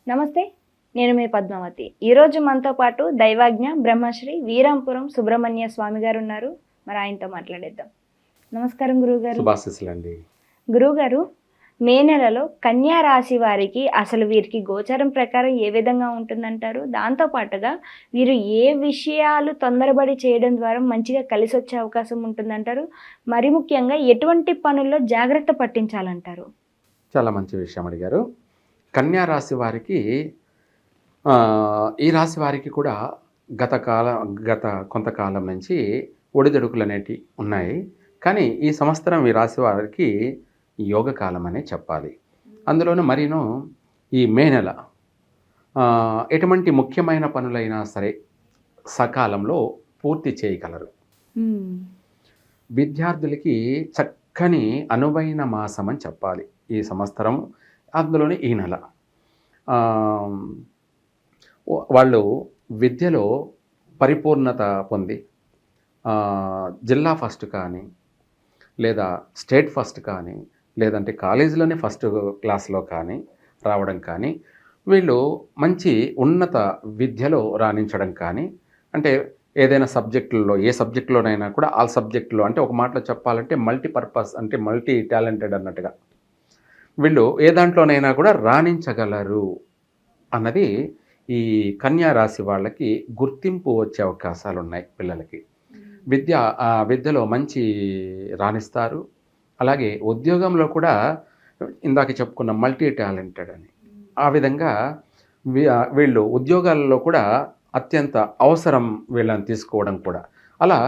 నమస్తే. నేను మీ పద్మావతి. ఈరోజు మనతో పాటు దైవాజ్ఞ బ్రహ్మశ్రీ వీరాంపురం సుబ్రహ్మణ్య స్వామి గారు ఉన్నారు. మరి ఆయనతో మాట్లాడేద్దాం. నమస్కారం గురువుగారు. శుభాశీస్సులండి. గురువుగారు, మే నెలలో కన్యా రాశి వారికి అసలు వీరికి గోచారం ప్రకారం ఏ విధంగా ఉంటుందంటారు? దాంతో పాటుగా వీరు ఏ విషయాలు తొందరపడి చేయడం ద్వారా మంచిగా కలిసి వచ్చే అవకాశం ఉంటుందంటారు? మరి ముఖ్యంగా ఎటువంటి పనుల్లో జాగ్రత్త పట్టించాలంటారు? చాలా మంచి విషయం అడిగారు. కన్యా రాశి వారికి ఈ రాశి వారికి కూడా గత కొంతకాలం నుంచి ఒడిదుడుకులు అనేటివి ఉన్నాయి. కానీ ఈ సంవత్సరం ఈ రాశి వారికి యోగకాలం అనే చెప్పాలి. అందులోనూ మరీను ఈ మే నెల ఎటువంటి ముఖ్యమైన పనులైనా సరే సకాలంలో పూర్తి చేయగలరు. విద్యార్థులకి చక్కని అనువైన మాసం అని చెప్పాలి ఈ సంవత్సరం. అందులోని ఈ నెల వాళ్ళు విద్యలో పరిపూర్ణత పొంది జిల్లా ఫస్ట్ కానీ, లేదా స్టేట్ ఫస్ట్ కానీ, లేదంటే కాలేజీలోనే ఫస్ట్ క్లాస్లో కానీ రావడం కానీ, వీళ్ళు మంచి ఉన్నత విద్యలో రాణించడం కానీ, అంటే ఏదైనా సబ్జెక్టుల్లో ఏ సబ్జెక్టులోనైనా కూడా ఆల్ సబ్జెక్టులో, అంటే ఒక మాటలో చెప్పాలంటే మల్టీపర్పస్, అంటే మల్టీ టాలెంటెడ్ అన్నట్టుగా వీళ్ళు ఏ దాంట్లోనైనా కూడా రాణించగలరు అన్నది ఈ కన్యా రాశి వాళ్ళకి గుర్తింపు వచ్చే అవకాశాలు ఉన్నాయి. పిల్లలకి విద్యలో మంచి రాణిస్తారు. అలాగే ఉద్యోగంలో కూడా ఇందాక చెప్పుకున్న మల్టీ టాలెంటెడ్ అని, ఆ విధంగా వీళ్ళు ఉద్యోగాలలో కూడా అత్యంత అవసరం వీళ్ళని తీసుకోవడం కూడా, అలా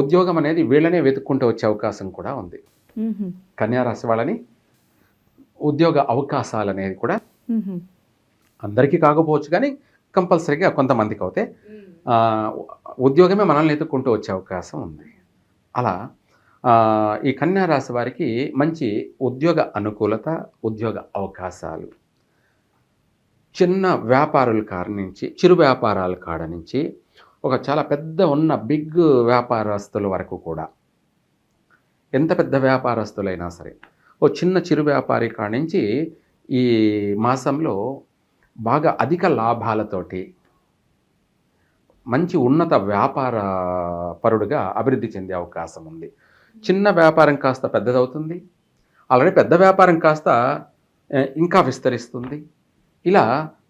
ఉద్యోగం అనేది వీళ్ళనే వెతుక్కుంటూ వచ్చే అవకాశం కూడా ఉంది. కన్యా రాశి వాళ్ళని ఉద్యోగ అవకాశాలు అనేది కూడా అందరికీ కాకపోవచ్చు కానీ కంపల్సరీగా కొంతమందికి అవుతే ఉద్యోగమే మనల్ని ఎత్తుక్కుంటూ వచ్చే అవకాశం ఉంది. అలా ఈ కన్యా రాశి వారికి మంచి ఉద్యోగ అనుకూలత, ఉద్యోగ అవకాశాలు, చిన్న వ్యాపారుల కాడ నుంచి, చిరు వ్యాపారాల కాడ నుంచి ఒక చాలా పెద్ద ఉన్న బిగ్ వ్యాపారస్తుల వరకు కూడా, ఎంత పెద్ద వ్యాపారస్తులైనా సరే ఓ చిన్న చిరు వ్యాపారి కాడ నుంచి ఈ మాసంలో బాగా అధిక లాభాలతోటి మంచి ఉన్నత వ్యాపార పరుడుగా అభివృద్ధి చెందే అవకాశం ఉంది. చిన్న వ్యాపారం కాస్త పెద్దదవుతుంది, ఆల్రెడీ పెద్ద వ్యాపారం కాస్త ఇంకా విస్తరిస్తుంది. ఇలా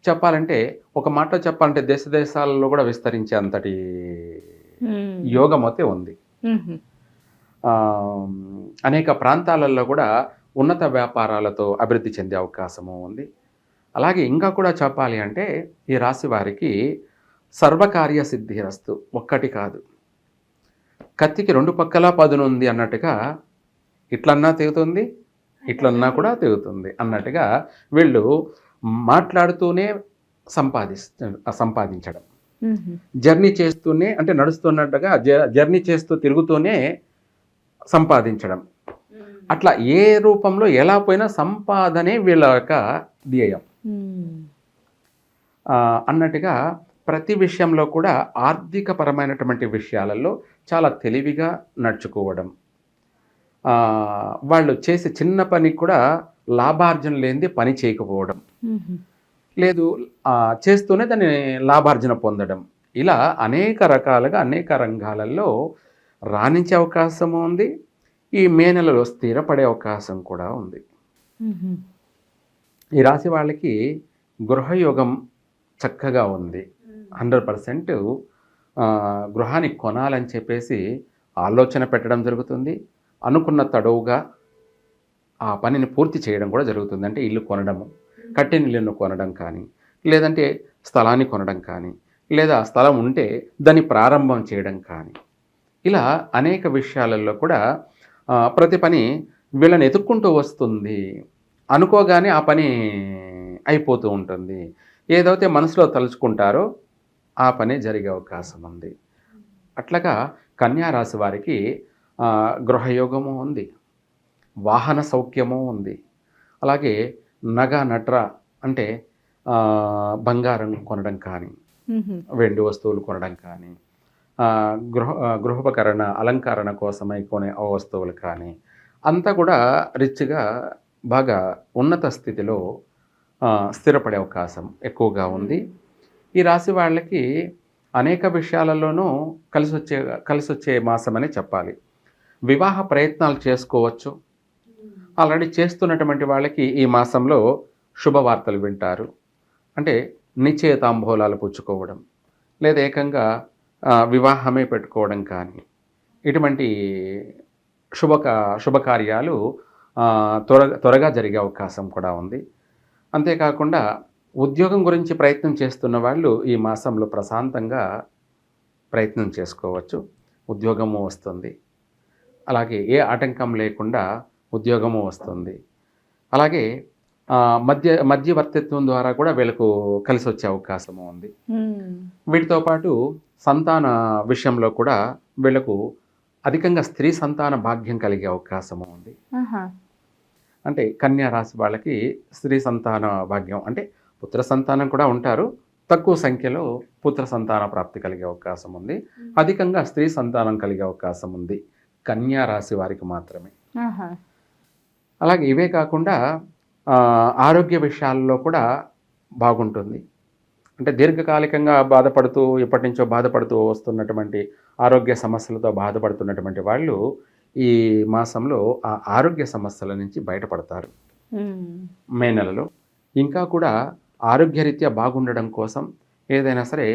చెప్పాలంటే, ఒక మాటలో చెప్పాలంటే దేశాలలో కూడా విస్తరించే అంతటి యోగం అయితే ఉంది. అనేక ప్రాంతాలలో కూడా ఉన్నత వ్యాపారాలతో అభివృద్ధి చెందే అవకాశము ఉంది. అలాగే ఇంకా కూడా చెప్పాలి అంటే ఈ రాశి వారికి సర్వకార్య సిద్ధిరస్తు, ఒక్కటి కాదు, కత్తికి రెండు పక్కలా పదునుంది అన్నట్టుగా, ఇట్లన్నా తెగుతుంది, ఇట్లన్నా కూడా తెగుతుంది అన్నట్టుగా వీళ్ళు మాట్లాడుతూనే సంపాదించడం, జర్నీ చేస్తూనే, అంటే నడుస్తున్నట్టుగా జర్నీ చేస్తూ తిరుగుతూనే సంపాదించడం, అట్లా ఏ రూపంలో ఎలా పోయినా సంపాదనే వీళ్ళ యొక్క ధ్యేయం అన్నట్టుగా ప్రతి విషయంలో కూడా ఆర్థికపరమైనటువంటి విషయాలలో చాలా తెలివిగా నడుచుకోవడం, వాళ్ళు చేసే చిన్న పని కూడా లాభార్జన లేనిది పని చేయకపోవడం, లేదు చేస్తూనే దాన్ని లాభార్జన పొందడం, ఇలా అనేక రకాలుగా అనేక రంగాలలో రాణించే అవకాశము ఉంది. ఈ మే నెలలో స్థిరపడే అవకాశం కూడా ఉంది. ఈ రాశి వాళ్ళకి గృహయోగం చక్కగా ఉంది. 100% గృహాన్ని కొనాలని చెప్పేసి ఆలోచన పెట్టడం జరుగుతుంది. అనుకున్న తడవుగా ఆ పనిని పూర్తి చేయడం కూడా జరుగుతుంది. అంటే ఇల్లు కొనడము, కట్టిన ఇల్లును కొనడం కానీ, లేదంటే స్థలాన్ని కొనడం కానీ, లేదా స్థలం ఉంటే దాన్ని ప్రారంభం చేయడం కానీ, ఇలా అనేక విషయాలలో కూడా ప్రతి పని వీళ్ళని ఎత్తుక్కుంటూ వస్తుంది. అనుకోగానే ఆ పని అయిపోతూ ఉంటుంది. ఏదైతే మనసులో తలుచుకుంటారో ఆ పని జరిగే అవకాశం ఉంది. అట్లాగా కన్యా రాశి వారికి గృహయోగము ఉంది, వాహన సౌఖ్యము ఉంది, అలాగే నగ నట్ర అంటే బంగారం కొనడం కానీ, వెండి వస్తువులు కొనడం కానీ, గృహోపకరణ అలంకరణ కోసమై కొనే వస్తువులు కానీ, అంతా కూడా రిచ్గా బాగా ఉన్నత స్థితిలో స్థిరపడే అవకాశం ఎక్కువగా ఉంది. ఈ రాశి వాళ్ళకి అనేక విషయాలలోనూ కలిసి వచ్చే మాసం అని చెప్పాలి. వివాహ ప్రయత్నాలు చేసుకోవచ్చు. ఆల్రెడీ చేస్తున్నటువంటి వాళ్ళకి ఈ మాసంలో శుభవార్తలు వింటారు. అంటే నిశ్చయతాంబూలాలు పుచ్చుకోవడం, లేదా ఏకంగా వివాహమే పెట్టుకోవడం కానీ, ఇటువంటి శుభకార్యాలు త్వరగా జరిగే అవకాశం కూడా ఉంది. అంతేకాకుండా ఉద్యోగం గురించి ప్రయత్నం చేస్తున్న వాళ్ళు ఈ మాసంలో ప్రశాంతంగా ప్రయత్నం చేసుకోవచ్చు. ఉద్యోగము వస్తుంది. అలాగే ఏ ఆటంకం లేకుండా ఉద్యోగము వస్తుంది. అలాగే మధ్యవర్తిత్వం ద్వారా కూడా వీళ్ళకు కలిసి వచ్చే అవకాశము ఉంది. వీటితో పాటు సంతాన విషయంలో కూడా వీళ్ళకు అధికంగా స్త్రీ సంతాన భాగ్యం కలిగే అవకాశము ఉంది. అంటే కన్యా రాశి వాళ్ళకి స్త్రీ సంతాన భాగ్యం అంటే పుత్ర సంతానం కూడా ఉంటారు. తక్కువ సంఖ్యలో పుత్ర సంతాన ప్రాప్తి కలిగే అవకాశం ఉంది. అధికంగా స్త్రీ సంతానం కలిగే అవకాశం ఉంది కన్యా రాశి వారికి మాత్రమే. అలాగే ఇవే కాకుండా ఆరోగ్య విషయాల్లో కూడా బాగుంటుంది. అంటే దీర్ఘకాలికంగా ఎప్పటి నుంచో బాధపడుతూ వస్తున్నటువంటి ఆరోగ్య సమస్యలతో బాధపడుతున్నటువంటి వాళ్ళు ఈ మాసంలో ఆ ఆరోగ్య సమస్యల నుంచి బయటపడతారు. మే నెలలో ఇంకా కూడా ఆరోగ్యరీత్యా బాగుండడం కోసం ఏదైనా సరే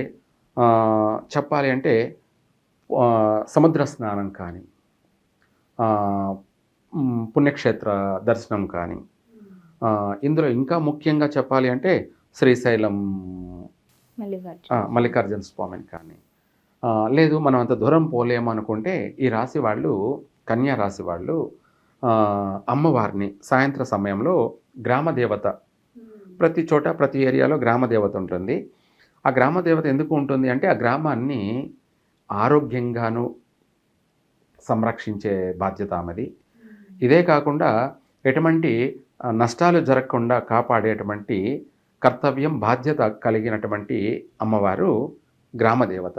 చెప్పాలి అంటే సముద్ర స్నానం కానీ, పుణ్యక్షేత్ర దర్శనం కానీ, ఇందులో ఇంకా ముఖ్యంగా చెప్పాలి అంటే శ్రీశైలం మల్లికార్జున స్వామిని కానీ, లేదు మనం అంత దూరం పోలేము అనుకుంటే ఈ రాశి వాళ్ళు, కన్యా రాశి వాళ్ళు అమ్మవారిని సాయంత్ర సమయంలో గ్రామదేవత, ప్రతి చోట ప్రతి ఏరియాలో గ్రామదేవత ఉంటుంది. ఆ గ్రామదేవత ఎందుకు ఉంటుంది అంటే ఆ గ్రామాన్ని ఆరోగ్యంగాను సంరక్షించే బాధ్యత ఆమెది. ఇదే కాకుండా ఎటువంటి నష్టాలు జరగకుండా కాపాడేటువంటి కర్తవ్యం, బాధ్యత కలిగినటువంటి అమ్మవారు గ్రామదేవత.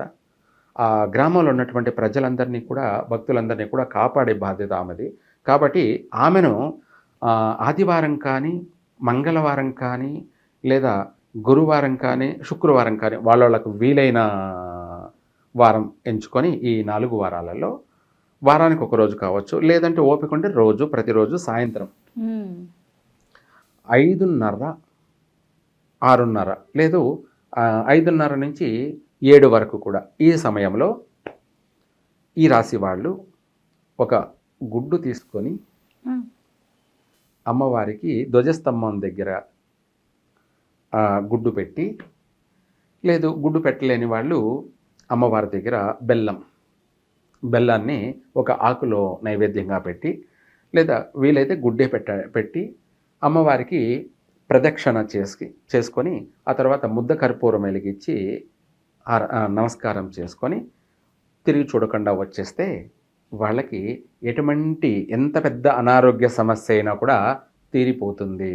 ఆ గ్రామంలో ఉన్నటువంటి ప్రజలందరినీ కూడా, భక్తులందరినీ కూడా కాపాడే బాధ్యత ఆమెది. కాబట్టి ఆమెను ఆదివారం కానీ, మంగళవారం కానీ, లేదా గురువారం కానీ, శుక్రవారం కానీ వాళ్ళకు వీలైన వారం ఎంచుకొని ఈ 4 వారాలలో వారానికి ఒక రోజు కావచ్చు, లేదంటే ఓపిక ఉంటే ప్రతిరోజు సాయంత్రం 5:30, 6:30 లేదు 5:30 నుంచి 7 వరకు కూడా ఈ సమయంలో ఈ రాశి వాళ్ళు ఒక గుడ్డు తీసుకొని అమ్మవారికి ధ్వజస్తంభం దగ్గర గుడ్డు పెట్టి, లేదు గుడ్డు పెట్టలేని వాళ్ళు అమ్మవారి దగ్గర బెల్లాన్ని ఒక ఆకులో నైవేద్యంగా పెట్టి, లేదా వీలైతే గుడ్డే పెట్టి అమ్మవారికి ప్రదక్షిణ చేసుకొని ఆ తర్వాత ముద్ద కర్పూరం వెలిగించి నమస్కారం చేసుకొని తిరిగి చూడకుండా వచ్చేస్తే వాళ్ళకి ఎంత పెద్ద అనారోగ్య సమస్య అయినా కూడా తీరిపోతుంది.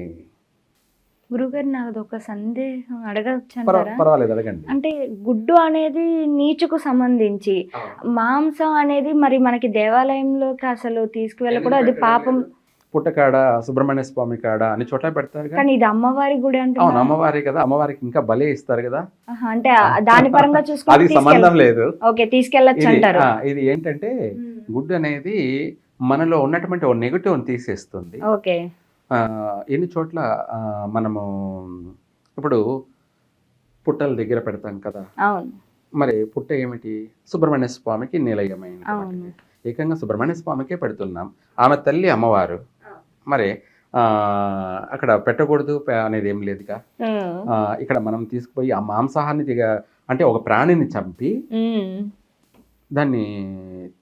గురుగారు, నాకు ఒక సందేహం అడగచ్చు. పర్వాలేదు, అడగండి. అంటే గుడ్డు అనేది నీచుకు సంబంధించి, మాంసం అనేది మరి మనకి దేవాలయంలోకి అసలు తీసుకువెళ్ళకూడదు, అది పాపం. పుట్టకాడ, సుబ్రహ్మణ్య స్వామి కాడ అన్ని చోట్ల పెడతారు. కానీ ఇది అమ్మవారి గుడి అంటే. అవును, అమ్మవారి కదా, అమ్మవారికి ఇంకా బలే ఇస్తారు కదా. అంటే దాని పరంగా చూసుకుంటే అది సంబంధం లేదు. ఓకే, తీసుకెళ్ళచ్చు అంటారు. ఇది ఏంటంటే గుడ్డు అనేది మనలో ఉన్నటువంటి ఒక నెగటివ్ తీసేస్తుంది. ఓకే. ఎన్ని చోట్ల మనము ఇప్పుడు పుట్టల దగ్గర పెడతాం కదా. అవును. మరి పుట్ట ఏమిటి? సుబ్రహ్మణ్య స్వామికి నిలయమైంది. ఏకంగా సుబ్రహ్మణ్య స్వామికే పెడుతున్నాం. ఆమె తల్లి అమ్మవారు. మరి అక్కడ పెట్టకూడదు అనేది ఏం లేదుగా. ఇక్కడ మనం తీసుకుపోయి ఆ మాంసాహాన్ని అంటే ఒక ప్రాణిని చంపి దాన్ని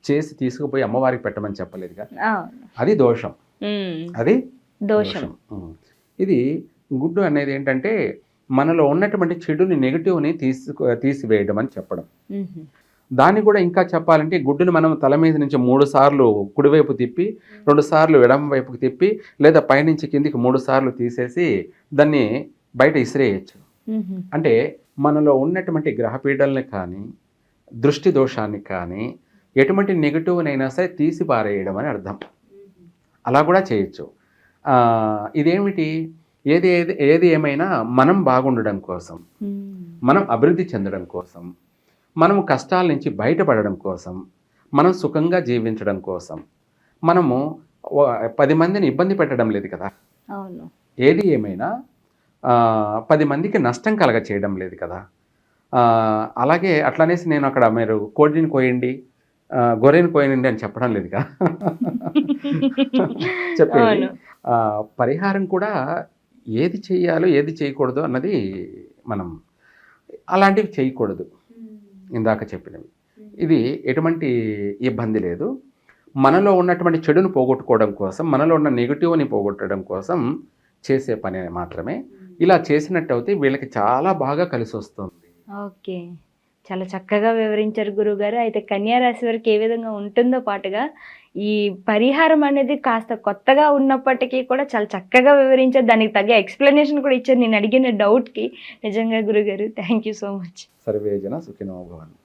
చేసి తీసుకుపోయి అమ్మవారికి పెట్టమని చెప్పలేదుగా. అది దోషం. అది దోషం. ఇది గుడ్డు అనేది ఏంటంటే మనలో ఉన్నటువంటి చెడుని, నెగిటివ్ని తీసివేయడం అని చెప్పడం. దాన్ని కూడా ఇంకా చెప్పాలంటే గుడ్డుని మనం తల మీద నుంచి 3 సార్లు కుడివైపు తిప్పి, 2 సార్లు ఎడమ వైపుకి తిప్పి, లేదా పైనుంచి కిందికి 3 సార్లు తీసేసి దాన్ని బయట ఇసిరేయచ్చు. అంటే మనలో ఉన్నటువంటి గ్రహపీడల్ని కానీ, దృష్టి దోషాన్ని కానీ, ఎటువంటి నెగిటివ్నైనా సరే తీసి పారేయడం అని అర్థం. అలా కూడా చేయొచ్చు. ఇదేమిటి? ఏది ఏమైనా మనం బాగుండడం కోసం, మనం అభివృద్ధి చెందడం కోసం, మనం కష్టాల నుంచి బయటపడడం కోసం, మనం సుఖంగా జీవించడం కోసం, మనము 10 మందిని ఇబ్బంది పెట్టడం లేదు కదా. అవును. ఏది ఏమైనా 10 మందికి నష్టం కలగ చేయడం లేదు కదా. అలాగే అట్లనేసి నేను అక్కడ మీరు కోడిని కోయండి, గొర్రెని కోయండి అని చెప్పడం లేదుగా. చెప్పేది అవును. పరిహారం కూడా ఏది చేయాలో ఏది చేయకూడదు అన్నది మనం అలాంటివి చేయకూడదు. ఇందాక చెప్పినవి ఇది ఎటువంటి ఇబ్బంది లేదు. మనలో ఉన్నటువంటి చెడును పోగొట్టుకోవడం కోసం, మనలో ఉన్న నెగటివ్ని పోగొట్టడం కోసం చేసే పని మాత్రమే. ఇలా చేసినట్టయితే వీళ్ళకి చాలా బాగా కలిసి వస్తుంది. ఓకే. చాలా చక్కగా వివరించారు గురువుగారు. అయితే కన్యా రాశి వారికి ఏ విధంగా ఉంటుందో పాటుగా, ఈ పరిహారం అనేది కాస్త కొత్తగా ఉన్నప్పటికీ కూడా చాలా చక్కగా వివరించారు. దానికి తగ్గ ఎక్స్‌ప్లనేషన్ కూడా ఇచ్చారు నేను అడిగిన డౌట్‌కి. నిజంగా గురుగారు thank you so much. Survey జన సుఖినో భవంతు.